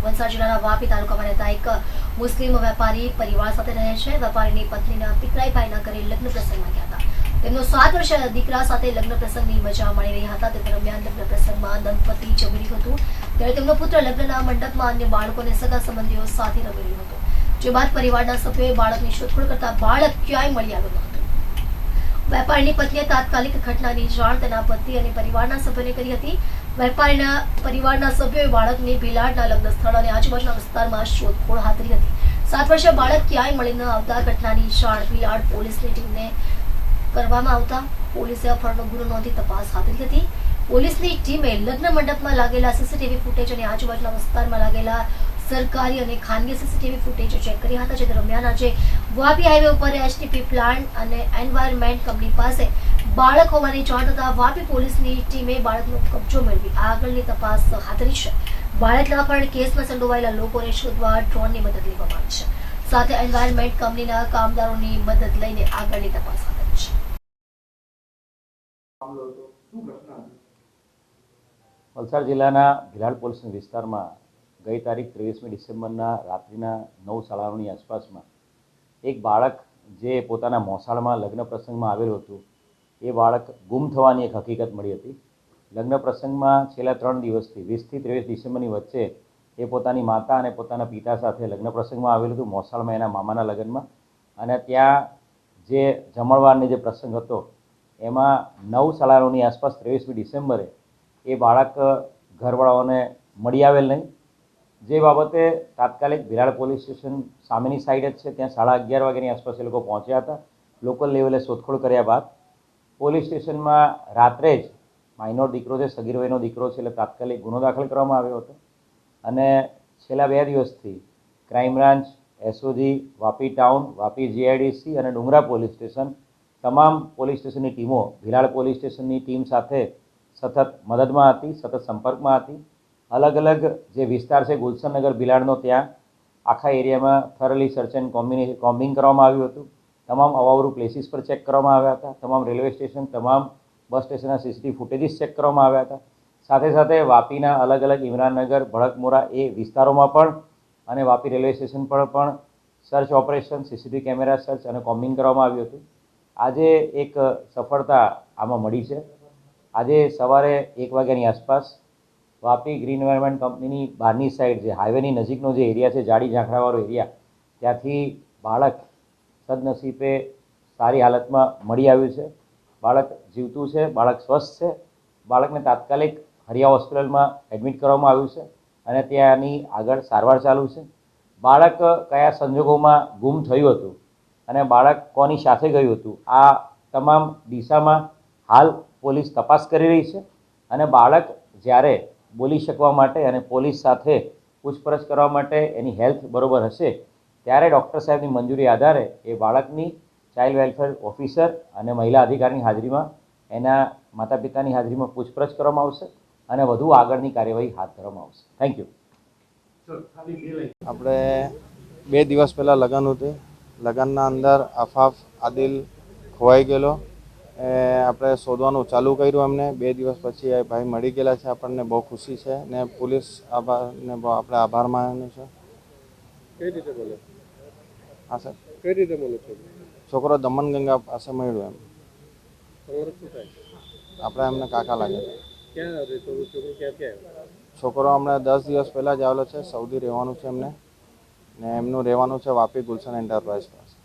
વલસાડ જિલ્લાના વાપી તાલુકામાં રહેતા એક મુસ્લિમ વેપારી પરિવાર સાથે રહે છે. વેપારીની પત્નીના પિતરાઈ ભાઈના ઘરે લગ્ન પ્રસંગમાં ગયા હતા. તેમનો 7 વર્ષીય દીકરા સાથે લગ્ન પ્રસંગની મજા માણી રહ્યા હતા. તે દરમિયાન લગ્ન પ્રસંગમાં દંપતી જમી રહ્યું હતું ત્યારે તેમનો પુત્ર લગ્નના મંડપમાં અન્ય બાળકોને સગા સંબંધીઓ સાથે રમી રહ્યો હતો. જે બાદ પરિવારના સભ્યોએ બાળકની શોધખોળ કરતા બાળક ક્યાંય મળી આવ્યું ન હતું. વેપારીની પત્નીએ તાત્કાલિક ઘટનાની જાણ તેના પતિ અને પરિવારના સભ્યોને કરી હતી. વેપારીના પરિવારના સભ્યોએ બાળકની ભીલાડના લગ્ન સ્થળ અને આજુબાજુના વિસ્તારમાં શોધખોળ હાથ ધરી હતી. 7 વર્ષીય બાળક ક્યાંય મળી ન આવતા ઘટનાની જાણ ભીલાડ પોલીસની ટીમને કરવામાં આવતા પોલીસે અપહરણનો ગુનો નોંધી તપાસ હાથ ધરી હતી. પોલીસની ટીમે લગ્ન મંડપમાં લાગેલા સીસીટીવી ફૂટેજ અને આજુબાજુના વિસ્તારમાં લાગેલા સરકારી અને ખાનગી સીસીટીવી ફૂટેજ ચેક કર્યા હતા. જે દરમિયાન આજે વાપી હાઈવે ઉપર એસટીપી પ્લાન્ટ અને એન્વાયરમેન્ટ કંપની પાસે બાળક હોવાની જાણ થતા વાપી પોલીસની ટીમે બાળકનો કબજો મેળવી આગળની તપાસ હાથ ધરી છે. બાળકના અપહરણ કેસમાં સંડોવાયેલા લોકોને શોધવા ડ્રોનની મદદ લેવામાં આવી છે. સાથે એન્વાયરમેન્ટ કંપનીના કામદારોની મદદ લઈને આગળની તપાસ હાથ ધરી છે. વલસાડ જિલ્લાના ભીલાડ પોલીસ વિસ્તારમાં ગઈ તારીખ 23મી ડિસેમ્બરના રાત્રિના 9:30ની આસપાસમાં એક બાળક જે પોતાના મોસાળમાં લગ્ન પ્રસંગમાં આવેલું હતું એ બાળક ગુમ થવાની એક હકીકત મળી હતી. લગ્ન પ્રસંગમાં છેલ્લા 3 દિવસથી 20થી 23 ડિસેમ્બરની વચ્ચે એ પોતાની માતા અને પોતાના પિતા સાથે લગ્ન પ્રસંગમાં આવેલું હતું, મોસાળમાં એના મામાના લગ્નમાં. અને ત્યાં જે જમણવારની જે પ્રસંગ હતો એમાં 9:30ની આસપાસ 23મી ડિસેમ્બરે એ બાળક ઘરવાળાઓને મળી આવેલ નહીં. જે બાબતે તાત્કાલિક ભીલાડ પોલીસ સ્ટેશન સામેની સાઈડ જ છે, ત્યાં 11:30 વાગ્યાની આસપાસ એ લોકો પહોંચ્યા હતા. લોકલ લેવલે શોધખોળ કર્યા બાદ પોલીસ સ્ટેશનમાં રાત્રે જ માઇનોર દીકરો છે, સગીર વયનો દીકરો છે, એટલે તાત્કાલિક ગુનો દાખલ કરવામાં આવ્યો હતો. અને છેલ્લા 2 દિવસથી crime branch, SOG, Vapi town, Vapi GIDC અને ડુંગરા પોલીસ સ્ટેશન તમામ પોલીસ સ્ટેશનની ટીમો ભીલાડ પોલીસ સ્ટેશનની ટીમ સાથે સતત મદદમાં હતી, સતત સંપર્કમાં હતી. અલગ અલગ જે વિસ્તાર છે ગુલશનનગર ભીલાડનો, ત્યાં આખા એરિયામાં થરલી સર્ચ એન્ડ કોમ્બિંગ કરવામાં આવ્યું હતું. તમામ અવાવરૂ પ્લેસીસ પર ચેક કરવામાં આવ્યા હતા. તમામ રેલવે સ્ટેશન, તમામ બસ સ્ટેશનના સીસીટીવી ફૂટેજીસ ચેક કરવામાં આવ્યા હતા. સાથે સાથે વાપીના અલગ અલગ ઇમરાનનગર, ભડકમોરા એ વિસ્તારોમાં પણ અને વાપી રેલવે સ્ટેશન પર પણ search operation, CCTV camera search અને કોમ્બિંગ કરવામાં આવ્યું હતું. આજે એક સફળતા આમાં મળી છે. આજે સવારે 1 વાગ્યાની આસપાસ વાપી ગ્રીન એન્વાયરમેન્ટ કંપનીની બહારની સાઈડ, જે હાઈવેની નજીકનો જે એરિયા છે, જાડી ઝાંખરાવાળો એરિયા, ત્યાંથી બાળક સદનસીબે સારી હાલતમાં મળી આવ્યું છે. બાળક જીવતું છે, બાળક સ્વસ્થ છે. બાળકને તાત્કાલિક હરિયા હોસ્પિટલમાં એડમિટ કરવામાં આવ્યું છે અને ત્યાંની આગળ સારવાર ચાલુ છે. બાળક કયા સંજોગોમાં ગુમ થયું હતું અને બાળક કોની સાથે ગયું હતું, આ તમામ દિશામાં હાલ પોલીસ તપાસ કરી રહી છે. અને બાળક જ્યારે બોલી શકવા માટે અને પોલીસ સાથે પૂછપરછ કરવા માટે એની હેલ્થ બરોબર હશે ત્યારે ડૉક્ટર સાહેબની મંજૂરી આધારે એ બાળકની ચાઇલ્ડ વેલફેર ઓફિસર અને મહિલા અધિકારીની હાજરીમાં, એના માતા પિતાની હાજરીમાં પૂછપરછ કરવામાં આવશે અને વધુ આગળની કાર્યવાહી હાથ ધરવામાં આવશે. Thank you. આપણે 2 દિવસ પહેલાં લગ્ન હતું. લગ્નના અંદર આફાફ આદિલ ખોવાઈ ગયેલો. આપણે શોધવાનું ચાલુ કર્યું એમને. 2 દિવસ પછી એ ભાઈ મળી ગયેલા છે. આપણને બહુ ખુશી છે ને પોલીસ આભારને આપણે આભાર માનીએ છે. કઈ રીતે બોલે? હા સર. કઈ રીતે બોલે છે? છોકરો દમનગંગા પાસે મળ્યો એમ. તમારે શું થાય? આપણે એમને કાકા લાગે છે. ક્યાં રહેતો છોકરો? ક્યાં છોકરો હમણાં 10 દિવસ પહેલાં જ આવેલો છે. સૌદી રહેવાનું છે એમને ને એમનું રહેવાનું છે વાપી ગુલશન એન્ટરપ્રાઇઝ પાસે.